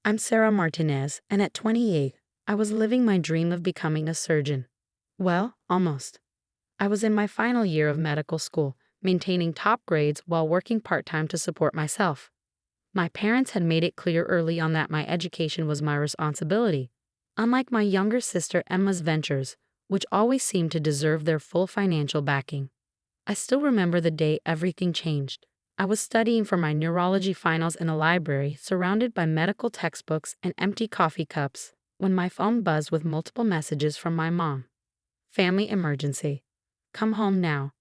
I'm Sarah Martinez, and at 28, I was living my dream of becoming a surgeon. Well, almost. I was in my final year of medical school, maintaining top grades while working part-time to support myself. My parents had made it clear early on that my education was my responsibility, unlike my younger sister Emma's ventures, which always seemed to deserve their full financial backing. I still remember the day everything changed. I was studying for my neurology finals in a library surrounded by medical textbooks and empty coffee cups when my phone buzzed with multiple messages from my mom. Family emergency. Come home now.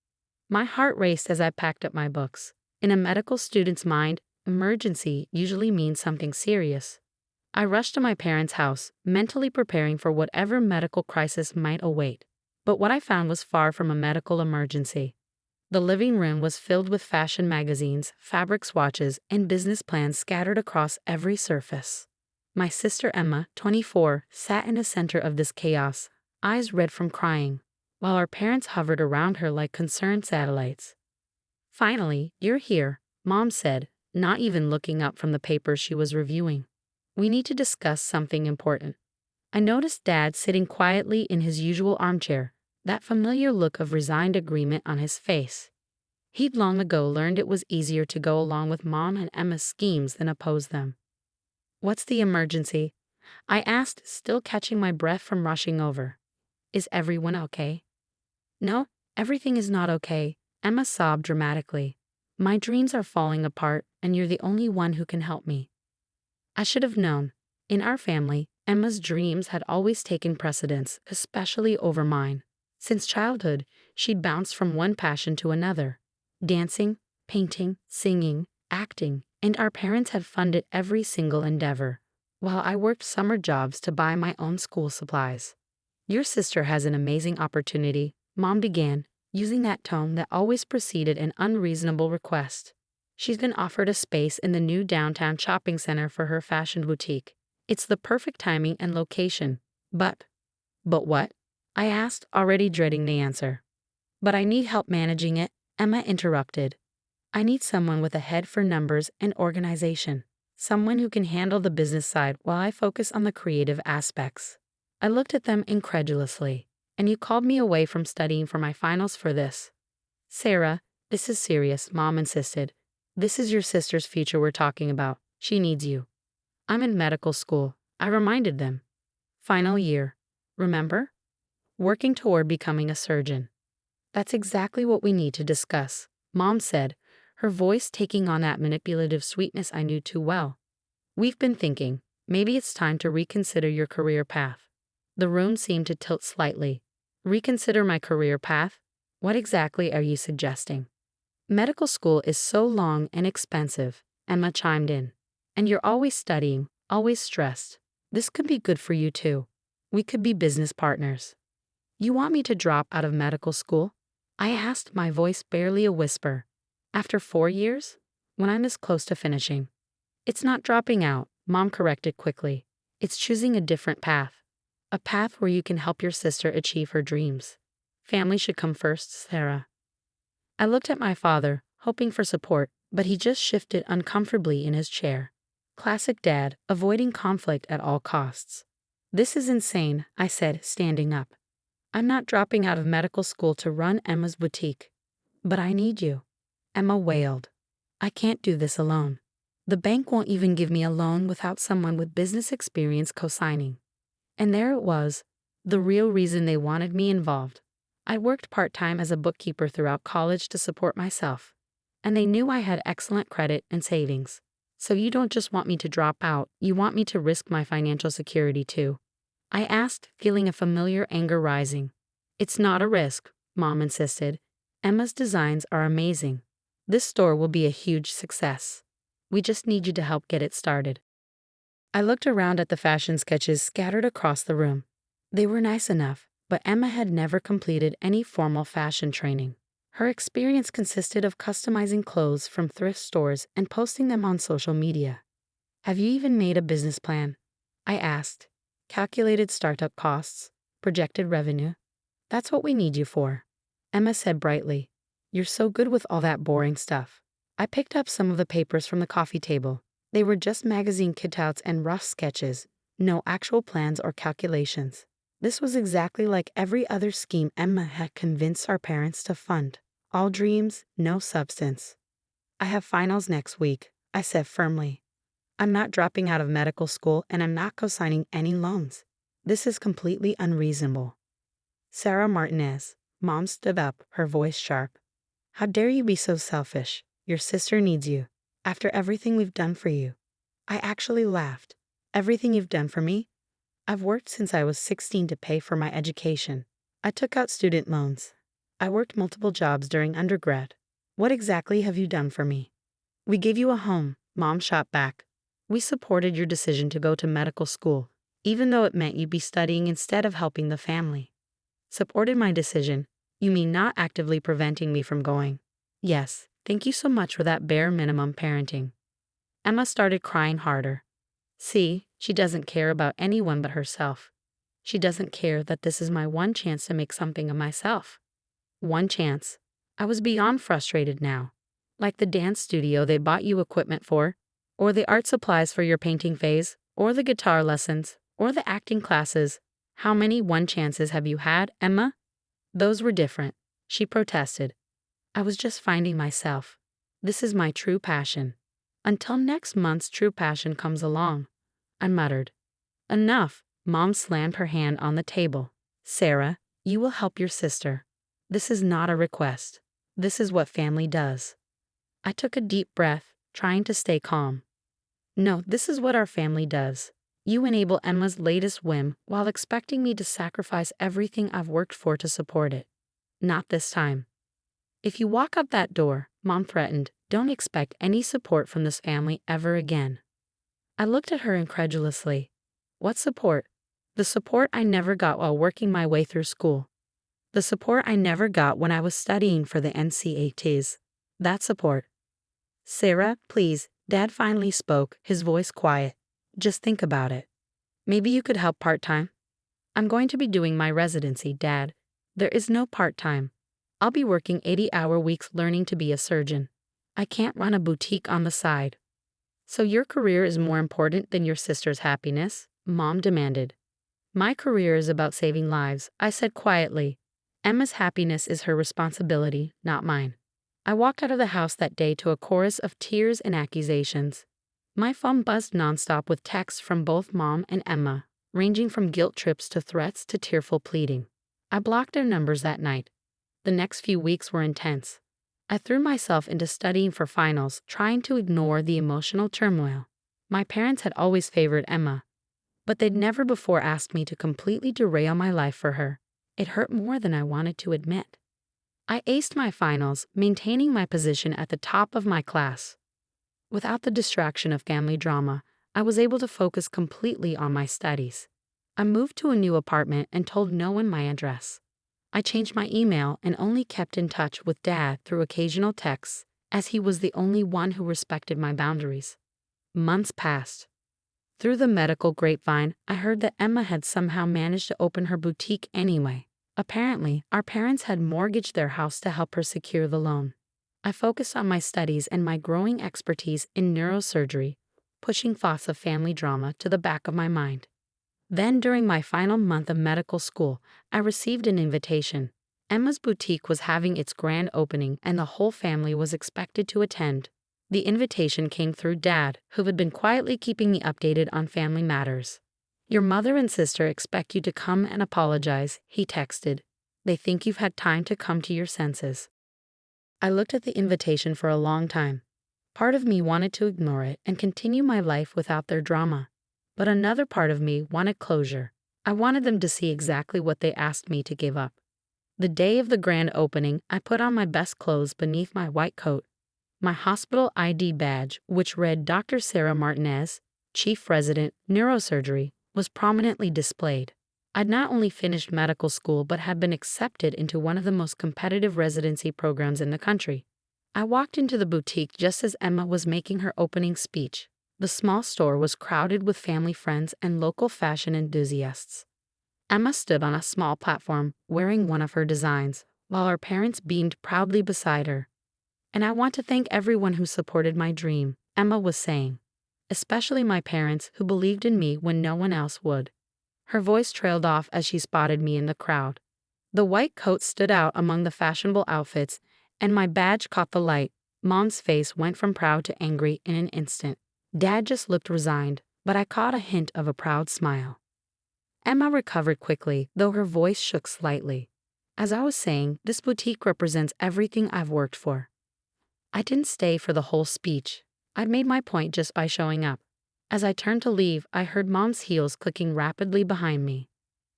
My heart raced as I packed up my books. In a medical student's mind, emergency usually means something serious. I rushed to my parents' house, mentally preparing for whatever medical crisis might await. But what I found was far from a medical emergency. The living room was filled with fashion magazines, fabric swatches, and business plans scattered across every surface. My sister Emma, 24, sat in the center of this chaos, eyes red from crying, while our parents hovered around her like concerned satellites. "Finally, you're here," Mom said, not even looking up from the papers she was reviewing. "We need to discuss something important." I noticed Dad sitting quietly in his usual armchair, that familiar look of resigned agreement on his face. He'd long ago learned it was easier to go along with Mom and Emma's schemes than oppose them. "What's the emergency?" I asked, still catching my breath from rushing over. "Is everyone okay?" "No, everything is not okay," Emma sobbed dramatically. "My dreams are falling apart, and you're the only one who can help me." I should have known. In our family, Emma's dreams had always taken precedence, especially over mine. Since childhood, she'd bounced from one passion to another. Dancing, painting, singing, acting, and our parents had funded every single endeavor, while I worked summer jobs to buy my own school supplies. "Your sister has an amazing opportunity," Mom began, using that tone that always preceded an unreasonable request. "She's been offered a space in the new downtown shopping center for her fashion boutique. It's the perfect timing and location. But what?" I asked, already dreading the answer. "But I need help managing it," Emma interrupted. "I need someone with a head for numbers and organization. Someone who can handle the business side while I focus on the creative aspects." I looked at them incredulously. "And you called me away from studying for my finals for this?" "Sarah, this is serious," Mom insisted. "This is your sister's future we're talking about. She needs you." "I'm in medical school," I reminded them. "Final year. Remember? Working toward becoming a surgeon." "That's exactly what we need to discuss," Mom said, her voice taking on that manipulative sweetness I knew too well. "We've been thinking, maybe it's time to reconsider your career path." The room seemed to tilt slightly. "Reconsider my career path? What exactly are you suggesting?" "Medical school is so long and expensive," Emma chimed in. "And you're always studying, always stressed. This could be good for you too. We could be business partners." "You want me to drop out of medical school?" I asked, my voice barely a whisper. "After 4 years? When I'm this close to finishing." "It's not dropping out," Mom corrected quickly. "It's choosing a different path. A path where you can help your sister achieve her dreams. Family should come first, Sarah." I looked at my father, hoping for support, but he just shifted uncomfortably in his chair. Classic dad, avoiding conflict at all costs. "This is insane," I said, standing up. "I'm not dropping out of medical school to run Emma's boutique." "But I need you," Emma wailed. "I can't do this alone. The bank won't even give me a loan without someone with business experience co-signing." And there it was, the real reason they wanted me involved. I worked part-time as a bookkeeper throughout college to support myself, and they knew I had excellent credit and savings. "So you don't just want me to drop out, you want me to risk my financial security too?" I asked, feeling a familiar anger rising. "It's not a risk," Mom insisted. "Emma's designs are amazing. This store will be a huge success. We just need you to help get it started." I looked around at the fashion sketches scattered across the room. They were nice enough, but Emma had never completed any formal fashion training. Her experience consisted of customizing clothes from thrift stores and posting them on social media. "Have you even made a business plan?" I asked. "Calculated startup costs, projected revenue?" "That's what we need you for," Emma said brightly. "You're so good with all that boring stuff." I picked up some of the papers from the coffee table. They were just magazine cutouts and rough sketches, no actual plans or calculations. This was exactly like every other scheme Emma had convinced our parents to fund. All dreams, no substance. I have finals next week, I said firmly. I'm not dropping out of medical school and I'm not co-signing any loans. This is completely unreasonable. Sarah Martinez, Mom stood up, her voice sharp. How dare you be so selfish? Your sister needs you. After everything we've done for you. I actually laughed. Everything you've done for me? I've worked since I was 16 to pay for my education. I took out student loans. I worked multiple jobs during undergrad. What exactly have you done for me? We gave you a home, Mom shot back. We supported your decision to go to medical school, even though it meant you'd be studying instead of helping the family. Supported my decision? You mean not actively preventing me from going? Yes, thank you so much for that bare minimum parenting. Emma started crying harder. See, she doesn't care about anyone but herself. She doesn't care that this is my one chance to make something of myself. One chance. I was beyond frustrated now. Like the dance studio they bought you equipment for, or the art supplies for your painting phase, or the guitar lessons, or the acting classes. How many one chances have you had, Emma? Those were different, she protested. I was just finding myself. This is my true passion. Until next month's true passion comes along, I muttered. Enough, Mom slammed her hand on the table. Sarah, you will help your sister. This is not a request. This is what family does. I took a deep breath, trying to stay calm. No, this is what our family does. You enable Emma's latest whim while expecting me to sacrifice everything I've worked for to support it. Not this time. If you walk out that door, Mom threatened, don't expect any support from this family ever again. I looked at her incredulously. What support? The support I never got while working my way through school. The support I never got when I was studying for the NCATs. That support. Sarah, please, Dad finally spoke, his voice quiet. Just think about it. Maybe you could help part-time? I'm going to be doing my residency, Dad. There is no part-time. I'll be working 80-hour weeks learning to be a surgeon. I can't run a boutique on the side. So your career is more important than your sister's happiness? Mom demanded. My career is about saving lives, I said quietly. Emma's happiness is her responsibility, not mine. I walked out of the house that day to a chorus of tears and accusations. My phone buzzed nonstop with texts from both Mom and Emma, ranging from guilt trips to threats to tearful pleading. I blocked their numbers that night. The next few weeks were intense. I threw myself into studying for finals, trying to ignore the emotional turmoil. My parents had always favored Emma, but they'd never before asked me to completely derail my life for her. It hurt more than I wanted to admit. I aced my finals, maintaining my position at the top of my class. Without the distraction of family drama, I was able to focus completely on my studies. I moved to a new apartment and told no one my address. I changed my email and only kept in touch with Dad through occasional texts, as he was the only one who respected my boundaries. Months passed. Through the medical grapevine, I heard that Emma had somehow managed to open her boutique anyway. Apparently, our parents had mortgaged their house to help her secure the loan. I focused on my studies and my growing expertise in neurosurgery, pushing thoughts of family drama to the back of my mind. Then, during my final month of medical school, I received an invitation. Emma's boutique was having its grand opening and the whole family was expected to attend. The invitation came through Dad, who had been quietly keeping me updated on family matters. Your mother and sister expect you to come and apologize, he texted. They think you've had time to come to your senses. I looked at the invitation for a long time. Part of me wanted to ignore it and continue my life without their drama. But another part of me wanted closure. I wanted them to see exactly what they asked me to give up. The day of the grand opening, I put on my best clothes beneath my white coat. My hospital ID badge, which read Dr. Sarah Martinez, Chief Resident, Neurosurgery, was prominently displayed. I'd not only finished medical school but had been accepted into one of the most competitive residency programs in the country. I walked into the boutique just as Emma was making her opening speech. The small store was crowded with family friends and local fashion enthusiasts. Emma stood on a small platform, wearing one of her designs, while her parents beamed proudly beside her. And I want to thank everyone who supported my dream, Emma was saying. especially my parents who believed in me when no one else would. Her voice trailed off as she spotted me in the crowd. The white coat stood out among the fashionable outfits, and my badge caught the light. Mom's face went from proud to angry in an instant. Dad just looked resigned, but I caught a hint of a proud smile. Emma recovered quickly, though her voice shook slightly. As I was saying, this boutique represents everything I've worked for. I didn't stay for the whole speech. I'd made my point just by showing up. As I turned to leave, I heard Mom's heels clicking rapidly behind me.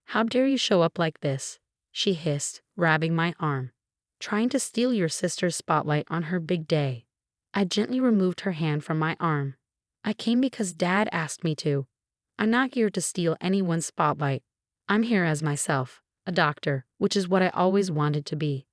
"How dare you show up like this?" she hissed, grabbing my arm. "Trying to steal your sister's spotlight on her big day." I gently removed her hand from my arm. "I came because Dad asked me to. I'm not here to steal anyone's spotlight. I'm here as myself, a doctor, which is what I always wanted to be."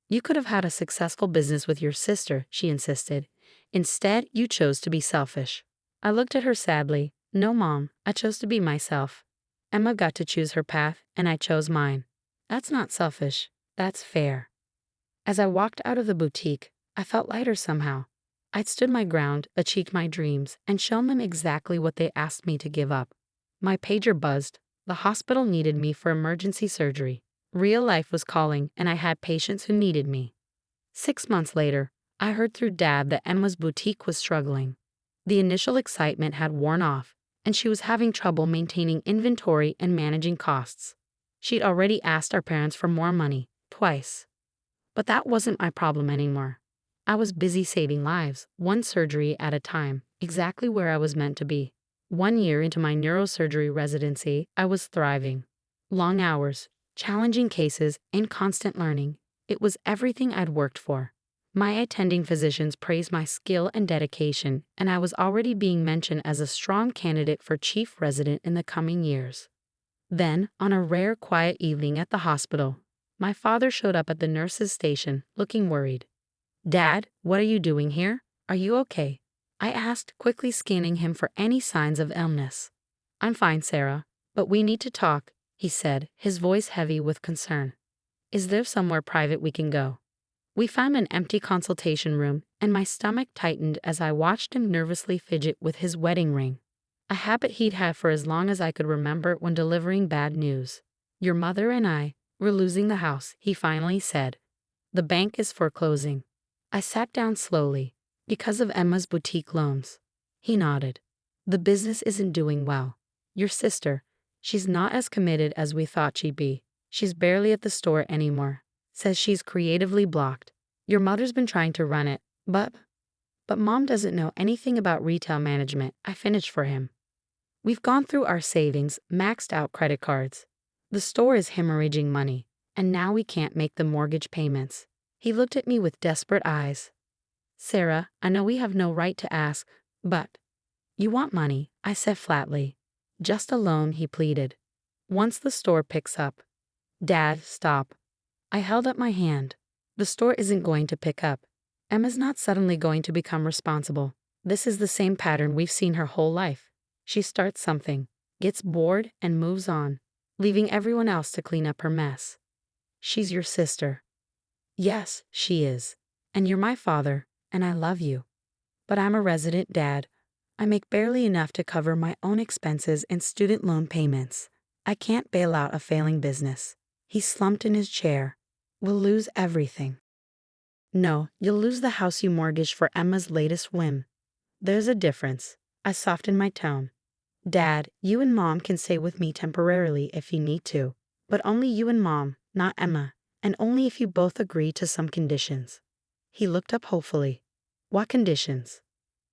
"You could have had a successful business with your sister," she insisted. "Instead, you chose to be selfish." I looked at her sadly. "No, Mom, I chose to be myself. Emma got to choose her path, and I chose mine. That's not selfish, that's fair." As I walked out of the boutique, I felt lighter somehow. I'd stood my ground, achieved my dreams, and shown them exactly what they asked me to give up. My pager buzzed. The hospital needed me for emergency surgery. Real life was calling, and I had patients who needed me. 6 months later, I heard through Dad that Emma's boutique was struggling. The initial excitement had worn off, and she was having trouble maintaining inventory and managing costs. She'd already asked our parents for more money, twice. But that wasn't my problem anymore. I was busy saving lives, one surgery at a time, exactly where I was meant to be. 1 year into my neurosurgery residency, I was thriving. Long hours, challenging cases, and constant learning. It was everything I'd worked for. My attending physicians praised my skill and dedication, and I was already being mentioned as a strong candidate for chief resident in the coming years. Then, on a rare quiet evening at the hospital, my father showed up at the nurse's station, looking worried. "Dad, what are you doing here? Are you okay?" I asked, quickly scanning him for any signs of illness. "I'm fine, Sarah, but we need to talk," he said, his voice heavy with concern. "Is there somewhere private we can go?" We found an empty consultation room, and my stomach tightened as I watched him nervously fidget with his wedding ring, a habit he'd had for as long as I could remember when delivering bad news. "Your mother and I, we're losing the house," he finally said. "The bank is foreclosing." I sat down slowly. "Because of Emma's boutique loans." He nodded. "The business isn't doing well. Your sister, she's not as committed as we thought she'd be. She's barely at the store anymore. Says she's creatively blocked. Your mother's been trying to run it, but Mom doesn't know anything about retail management," I finished for him. "We've gone through our savings, maxed out credit cards. The store is hemorrhaging money, and now we can't make the mortgage payments." He looked at me with desperate eyes. "Sarah, I know we have no right to ask, but—" "You want money," I said flatly. "Just a loan," he pleaded. "Once the store picks up." "Dad, stop." I held up my hand. "The store isn't going to pick up. Emma's not suddenly going to become responsible. This is the same pattern we've seen her whole life. She starts something, gets bored, and moves on, leaving everyone else to clean up her mess." "She's your sister." "Yes, she is. And you're my father, and I love you. But I'm a resident, Dad. I make barely enough to cover my own expenses and student loan payments. I can't bail out a failing business." He slumped in his chair. "We'll lose everything." "No, you'll lose the house you mortgaged for Emma's latest whim." "There's a difference." I softened my tone. "Dad, you and Mom can stay with me temporarily if you need to. But only you and Mom, not Emma, and only if you both agree to some conditions." He looked up hopefully. "What conditions?"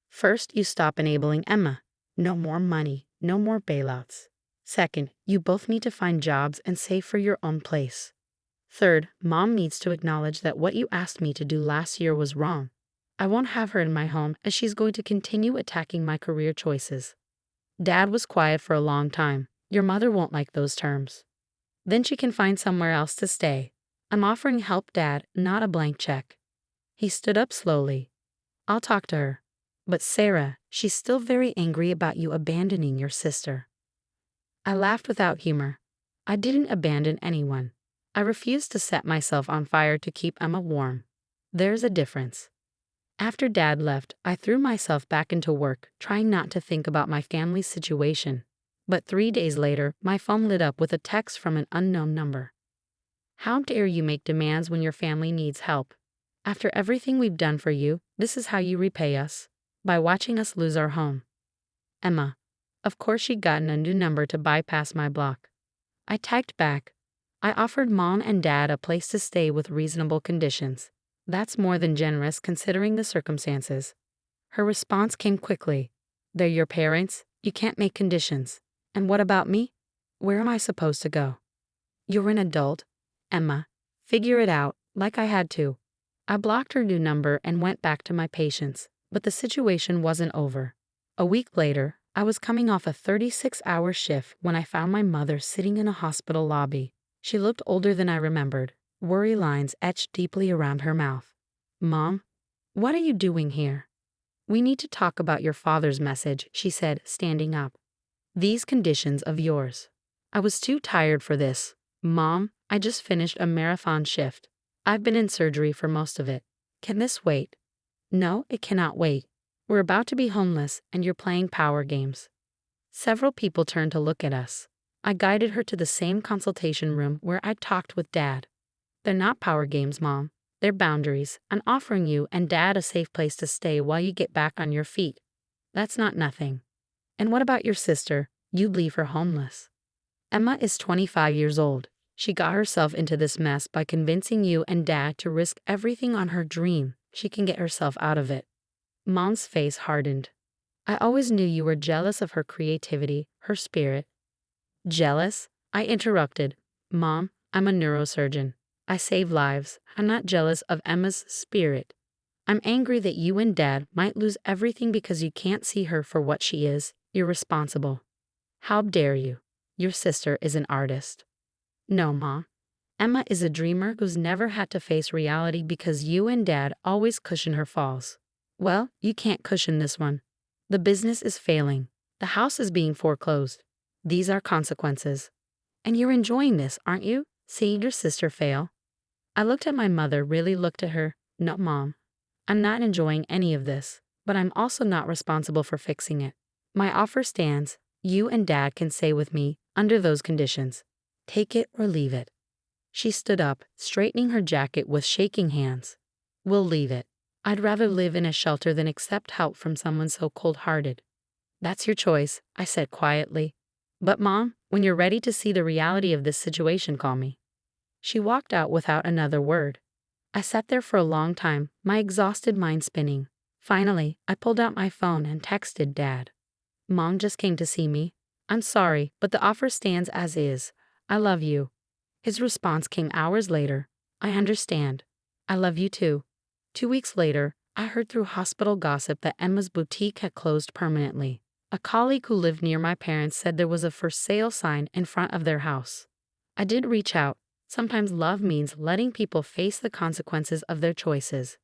"First, you stop enabling Emma. No more money, no more bailouts. Second, you both need to find jobs and save for your own place. Third, Mom needs to acknowledge that what you asked me to do last year was wrong. I won't have her in my home as she's going to continue attacking my career choices." Dad was quiet for a long time. "Your mother won't like those terms." "Then she can find somewhere else to stay. I'm offering help, Dad, not a blank check." He stood up slowly. "I'll talk to her. But Sarah, she's still very angry about you abandoning your sister." I laughed without humor. I didn't abandon anyone. I refused to set myself on fire to keep Emma warm. There's a difference. After Dad left, I threw myself back into work, trying not to think about my family's situation. But 3 days later, my phone lit up with a text from an unknown number. How dare you make demands when your family needs help? After everything we've done for you, this is how you repay us. By watching us lose our home. Emma. Of course she'd gotten a new number to bypass my block. I typed back. I offered Mom and Dad a place to stay with reasonable conditions. That's more than generous considering the circumstances. Her response came quickly. They're your parents, you can't make conditions. And what about me? Where am I supposed to go? You're an adult, Emma. Figure it out, like I had to. I blocked her new number and went back to my patients, but the situation wasn't over. A week later, I was coming off a 36-hour shift when I found my mother sitting in a hospital lobby. She looked older than I remembered, worry lines etched deeply around her mouth. Mom, what are you doing here? We need to talk about your father's message, she said, standing up. These conditions of yours. I was too tired for this. Mom, I just finished a marathon shift. I've been in surgery for most of it. Can this wait? No, it cannot wait. We're about to be homeless and you're playing power games. Several people turned to look at us. I guided her to the same consultation room where I talked with Dad. They're not power games, Mom. They're boundaries. I'm offering you and Dad a safe place to stay while you get back on your feet. That's not nothing. And what about your sister? You'd leave her homeless. Emma is 25 years old. She got herself into this mess by convincing you and Dad to risk everything on her dream. She can get herself out of it. Mom's face hardened. I always knew you were jealous of her creativity, her spirit. Jealous? I interrupted. Mom, I'm a neurosurgeon. I save lives. I'm not jealous of Emma's spirit. I'm angry that you and Dad might lose everything because you can't see her for what she is, irresponsible. How dare you? Your sister is an artist. No, Mom. Emma is a dreamer who's never had to face reality because you and Dad always cushion her falls. Well, you can't cushion this one. The business is failing. The house is being foreclosed. These are consequences. And you're enjoying this, aren't you? Seeing your sister fail? I looked at my mother, really looked at her. No, Mom. I'm not enjoying any of this, but I'm also not responsible for fixing it. My offer stands. You and Dad can stay with me under those conditions. Take it or leave it. She stood up, straightening her jacket with shaking hands. We'll leave it. I'd rather live in a shelter than accept help from someone so cold-hearted. That's your choice, I said quietly. But Mom, when you're ready to see the reality of this situation, call me. She walked out without another word. I sat there for a long time, my exhausted mind spinning. Finally, I pulled out my phone and texted Dad. Mom just came to see me. I'm sorry, but the offer stands as is. I love you. His response came hours later. I understand. I love you too. 2 weeks later, I heard through hospital gossip that Emma's boutique had closed permanently. A colleague who lived near my parents said there was a for sale sign in front of their house. I did reach out. Sometimes love means letting people face the consequences of their choices.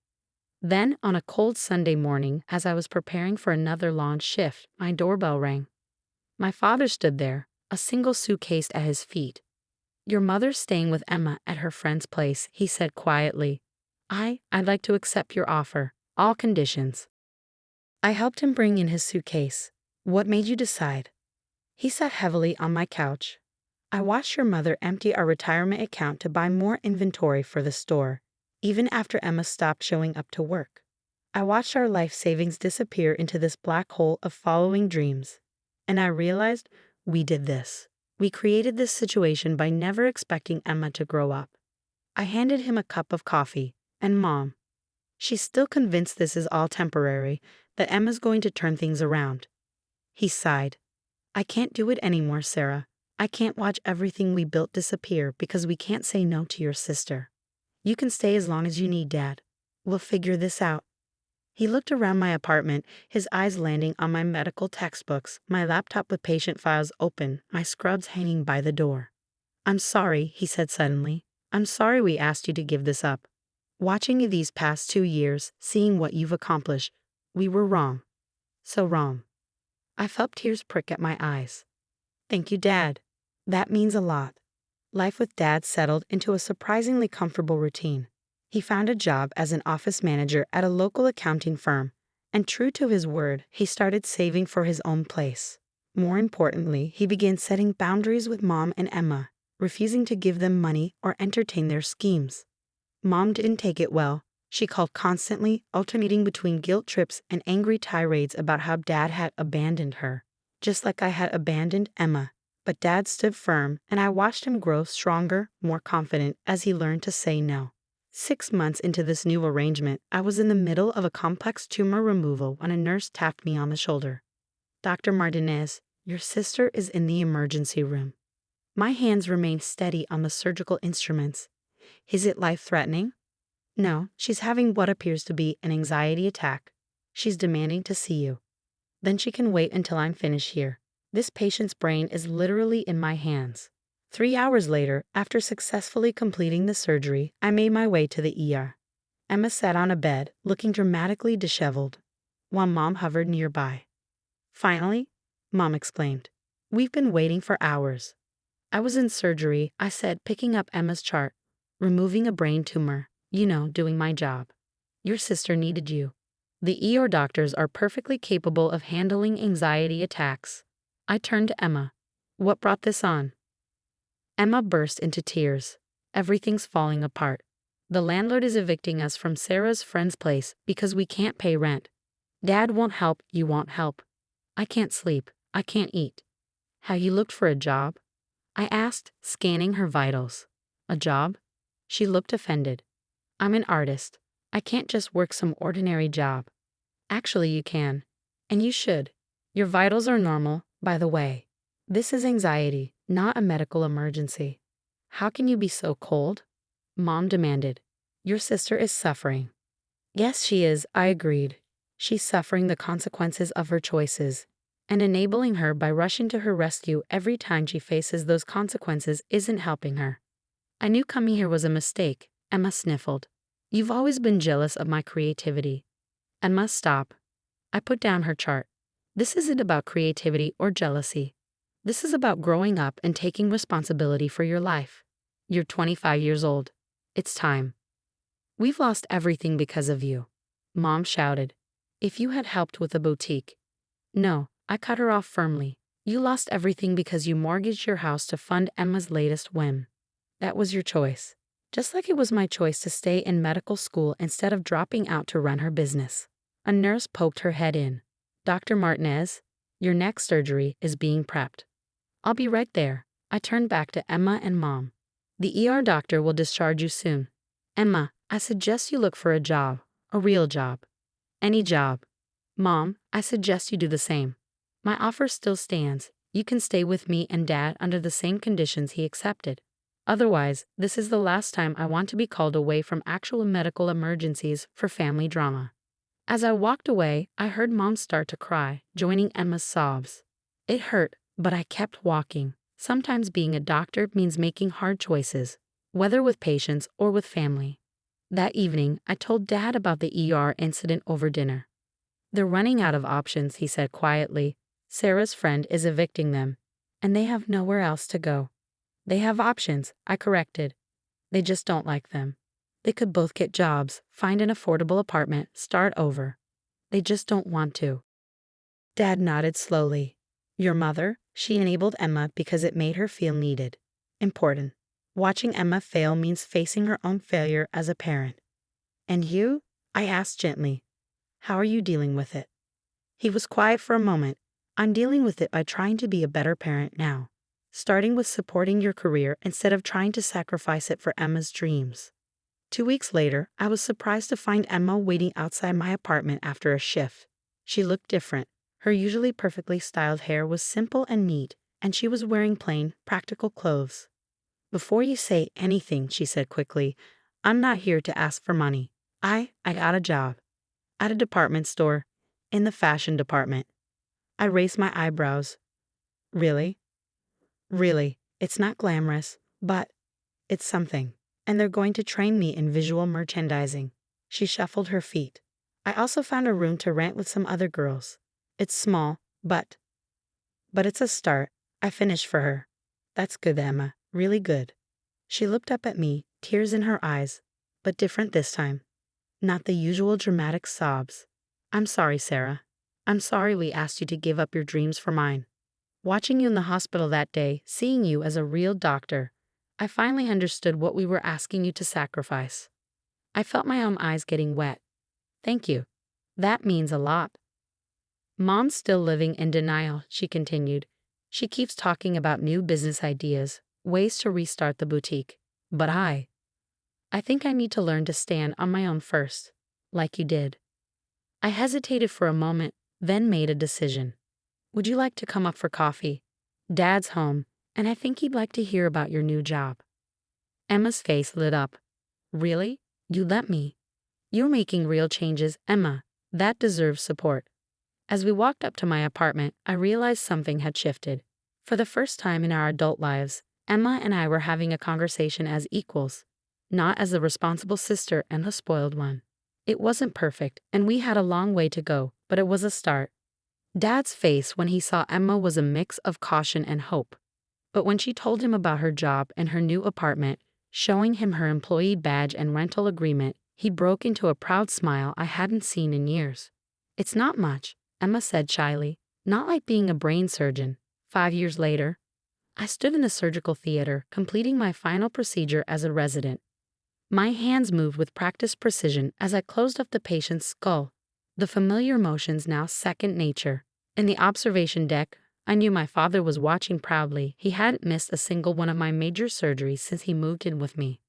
Then, on a cold Sunday morning, as I was preparing for another long shift, my doorbell rang. My father stood there, a single suitcase at his feet. Your mother's staying with Emma at her friend's place, he said quietly. I'd like to accept your offer, all conditions. I helped him bring in his suitcase. What made you decide? He sat heavily on my couch. I watched your mother empty our retirement account to buy more inventory for the store, even after Emma stopped showing up to work. I watched our life savings disappear into this black hole of following dreams. And I realized we did this. We created this situation by never expecting Emma to grow up. I handed him a cup of coffee. And Mom, she's still convinced this is all temporary, that Emma's going to turn things around. He sighed. I can't do it anymore, Sarah. I can't watch everything we built disappear because we can't say no to your sister. You can stay as long as you need, Dad. We'll figure this out. He looked around my apartment, his eyes landing on my medical textbooks, my laptop with patient files open, my scrubs hanging by the door. I'm sorry, he said suddenly. I'm sorry we asked you to give this up. Watching you these past 2 years, seeing what you've accomplished, we were wrong. So wrong. I felt tears prick at my eyes. Thank you, Dad. That means a lot. Life with Dad settled into a surprisingly comfortable routine. He found a job as an office manager at a local accounting firm, and true to his word, he started saving for his own place. More importantly, he began setting boundaries with Mom and Emma, refusing to give them money or entertain their schemes. Mom didn't take it well. She called constantly, alternating between guilt trips and angry tirades about how Dad had abandoned her, just like I had abandoned Emma. But Dad stood firm, and I watched him grow stronger, more confident as he learned to say no. 6 months into this new arrangement, I was in the middle of a complex tumor removal when a nurse tapped me on the shoulder. "Dr. Martinez, your sister is in the emergency room." My hands remained steady on the surgical instruments. "Is it life-threatening?" "No, she's having what appears to be an anxiety attack. She's demanding to see you." "Then she can wait until I'm finished here. This patient's brain is literally in my hands." 3 hours later, after successfully completing the surgery, I made my way to the ER. Emma sat on a bed, looking dramatically disheveled, while Mom hovered nearby. "Finally," Mom exclaimed. "We've been waiting for hours." "I was in surgery," I said, picking up Emma's chart. "Removing a brain tumor. Doing my job. Your sister needed you." "The ER doctors are perfectly capable of handling anxiety attacks." I turned to Emma. "What brought this on?" Emma burst into tears. "Everything's falling apart. The landlord is evicting us from Sarah's friend's place because we can't pay rent. Dad won't help, you won't help. I can't sleep. I can't eat." "Have you looked for a job?" I asked, scanning her vitals. "A job?" She looked offended. "I'm an artist. I can't just work some ordinary job." "Actually, you can. And you should. Your vitals are normal, by the way. This is anxiety, not a medical emergency." "How can you be so cold?" Mom demanded. "Your sister is suffering." "Yes, she is," I agreed. "She's suffering the consequences of her choices. And enabling her by rushing to her rescue every time she faces those consequences isn't helping her." "I knew coming here was a mistake," Emma sniffled. "You've always been jealous of my creativity." "Emma, stop." I put down her chart. "This isn't about creativity or jealousy. This is about growing up and taking responsibility for your life. You're 25 years old. It's time." "We've lost everything because of you," Mom shouted. "If you had helped with the boutique." "No," I cut her off firmly. "You lost everything because you mortgaged your house to fund Emma's latest whim. That was your choice. Just like it was my choice to stay in medical school instead of dropping out to run her business." A nurse poked her head in. "Dr. Martinez, your next surgery is being prepped." "I'll be right there." I turned back to Emma and Mom. "The ER doctor will discharge you soon. Emma, I suggest you look for a job, a real job. Any job." "Mom, I suggest you do the same. My offer still stands. You can stay with me and Dad under the same conditions he accepted. Otherwise, this is the last time I want to be called away from actual medical emergencies for family drama." As I walked away, I heard Mom start to cry, joining Emma's sobs. It hurt, but I kept walking. Sometimes being a doctor means making hard choices, whether with patients or with family. That evening, I told Dad about the ER incident over dinner. "They're running out of options," he said quietly. "Sarah's friend is evicting them, and they have nowhere else to go." "They have options," I corrected. "They just don't like them. They could both get jobs, find an affordable apartment, start over. They just don't want to." Dad nodded slowly. "Your mother, she enabled Emma because it made her feel needed, important. Watching Emma fail means facing her own failure as a parent." "And you?" I asked gently. "How are you dealing with it?" He was quiet for a moment. "I'm dealing with it by trying to be a better parent now. Starting with supporting your career instead of trying to sacrifice it for Emma's dreams." 2 weeks later, I was surprised to find Emma waiting outside my apartment after a shift. She looked different. Her usually perfectly styled hair was simple and neat, and she was wearing plain, practical clothes. "Before you say anything," she said quickly, "I'm not here to ask for money. I got a job. At a department store. In the fashion department." I raised my eyebrows. "Really?" "Really. It's not glamorous, but it's something. And they're going to train me in visual merchandising." She shuffled her feet. "I also found a room to rent with some other girls. It's small, but it's a start." I finished for her. "That's good, Emma. Really good." She looked up at me, tears in her eyes. but different this time. Not the usual dramatic sobs. I'm sorry, Sarah. I'm sorry we asked you to give up your dreams for mine. Watching you in the hospital that day, seeing you as a real doctor, I finally understood what we were asking you to sacrifice. I felt my own eyes getting wet. Thank you. That means a lot. Mom's still living in denial, she continued. She keeps talking about new business ideas, ways to restart the boutique. But I think I need to learn to stand on my own first, like you did. I hesitated for a moment, then made a decision. Would you like to come up for coffee? Dad's home, and I think he'd like to hear about your new job. Emma's face lit up. Really? You let me? You're making real changes, Emma. That deserves support. As we walked up to my apartment, I realized something had shifted. For the first time in our adult lives, Emma and I were having a conversation as equals, not as the responsible sister and the spoiled one. It wasn't perfect, and we had a long way to go, but it was a start. Dad's face when he saw Emma was a mix of caution and hope. But when she told him about her job and her new apartment, showing him her employee badge and rental agreement, he broke into a proud smile I hadn't seen in years. It's not much, Emma said shyly, not like being a brain surgeon. 5 years later, I stood in the surgical theater, completing my final procedure as a resident. My hands moved with practiced precision as I closed up the patient's skull, the familiar motions now second nature. In the observation deck, I knew my father was watching proudly. He hadn't missed a single one of my major surgeries since he moved in with me.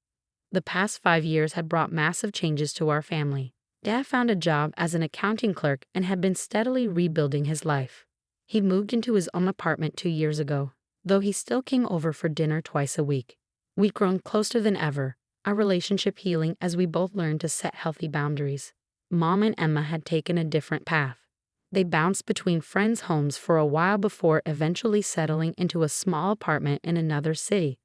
The past 5 years had brought massive changes to our family. Dad found a job as an accounting clerk and had been steadily rebuilding his life. He moved into his own apartment 2 years ago, though he still came over for dinner twice a week. We'd grown closer than ever, our relationship healing as we both learned to set healthy boundaries. Mom and Emma had taken a different path. They bounced between friends' homes for a while before eventually settling into a small apartment in another city.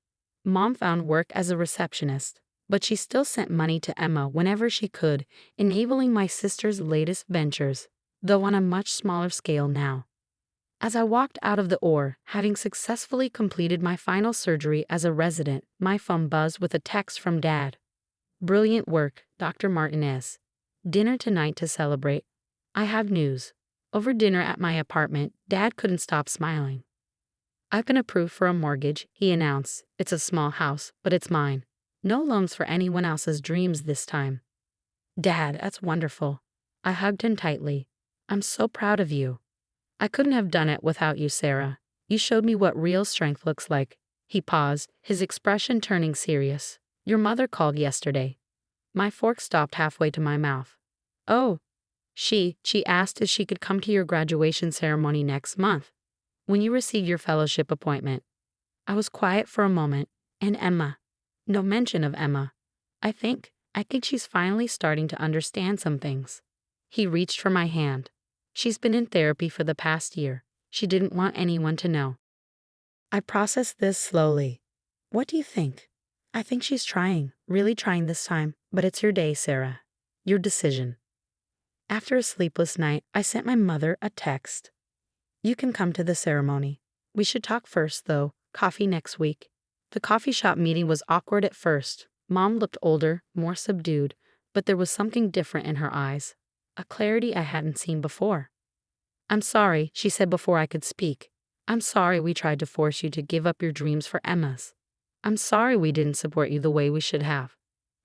Mom found work as a receptionist, but she still sent money to Emma whenever she could, enabling my sister's latest ventures, though on a much smaller scale now. As I walked out of the OR, having successfully completed my final surgery as a resident, my phone buzzed with a text from Dad. Brilliant work, Dr. Martinez. Dinner tonight to celebrate. I have news. Over dinner at my apartment, Dad couldn't stop smiling. I've been approved for a mortgage, he announced. It's a small house, but it's mine. No loans for anyone else's dreams this time. Dad, that's wonderful. I hugged him tightly. I'm so proud of you. I couldn't have done it without you, Sarah. You showed me what real strength looks like. He paused, his expression turning serious. Your mother called yesterday. My fork stopped halfway to my mouth. Oh. She asked if she could come to your graduation ceremony next month, when you receive your fellowship appointment. I was quiet for a moment, and Emma. No mention of Emma. I think she's finally starting to understand some things. He reached for my hand. She's been in therapy for the past year. She didn't want anyone to know. I processed this slowly. What do you think? I think she's trying, really trying this time, but it's your day, Sarah. Your decision. After a sleepless night, I sent my mother a text. You can come to the ceremony. We should talk first, though. Coffee next week. The coffee shop meeting was awkward at first. Mom looked older, more subdued, but there was something different in her eyes. A clarity I hadn't seen before. I'm sorry, she said before I could speak. I'm sorry we tried to force you to give up your dreams for Emma's. I'm sorry we didn't support you the way we should have.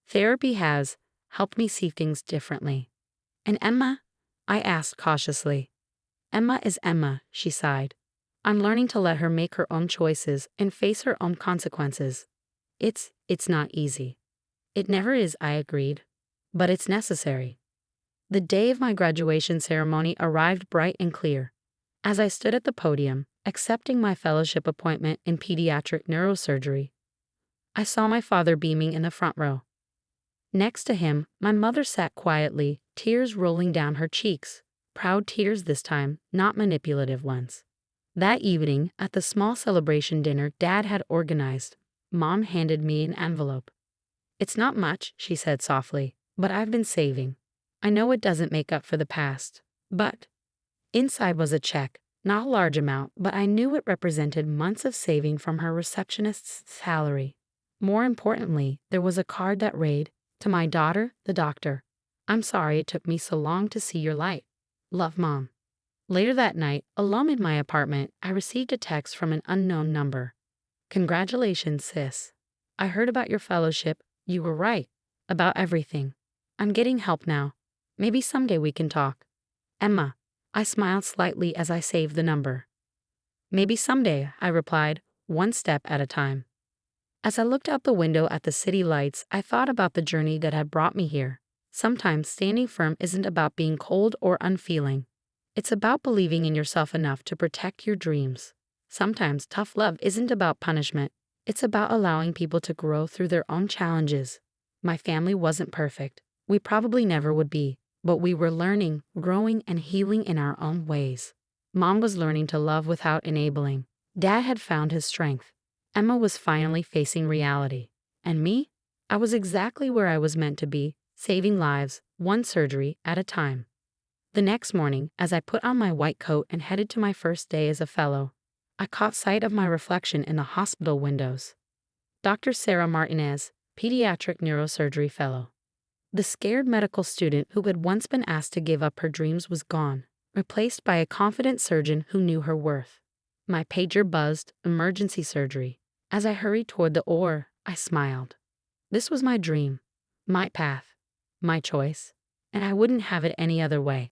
Therapy has helped me see things differently. And Emma? I asked cautiously. Emma is Emma, she sighed. I'm learning to let her make her own choices and face her own consequences. It's not easy. It never is, I agreed. But it's necessary. The day of my graduation ceremony arrived bright and clear. As I stood at the podium, accepting my fellowship appointment in pediatric neurosurgery, I saw my father beaming in the front row. Next to him, my mother sat quietly, tears rolling down her cheeks, proud tears this time, not manipulative ones. That evening, at the small celebration dinner Dad had organized, Mom handed me an envelope. It's not much, she said softly, but I've been saving. I know it doesn't make up for the past, but inside was a check, not a large amount, but I knew it represented months of saving from her receptionist's salary. More importantly, there was a card that read, To my daughter, the doctor, I'm sorry it took me so long to see your light. Love, Mom. Later that night, alone in my apartment, I received a text from an unknown number. Congratulations, sis. I heard about your fellowship. You were right. About everything. I'm getting help now. Maybe someday we can talk. Emma. I smiled slightly as I saved the number. Maybe someday, I replied, one step at a time. As I looked out the window at the city lights, I thought about the journey that had brought me here. Sometimes standing firm isn't about being cold or unfeeling. It's about believing in yourself enough to protect your dreams. Sometimes tough love isn't about punishment. It's about allowing people to grow through their own challenges. My family wasn't perfect. We probably never would be, but we were learning, growing, and healing in our own ways. Mom was learning to love without enabling. Dad had found his strength. Emma was finally facing reality. And me? I was exactly where I was meant to be, saving lives, one surgery at a time. The next morning, as I put on my white coat and headed to my first day as a fellow, I caught sight of my reflection in the hospital windows. Dr. Sarah Martinez, pediatric neurosurgery fellow. The scared medical student who had once been asked to give up her dreams was gone, replaced by a confident surgeon who knew her worth. My pager buzzed, emergency surgery. As I hurried toward the OR, I smiled. This was my dream, my path, my choice, and I wouldn't have it any other way.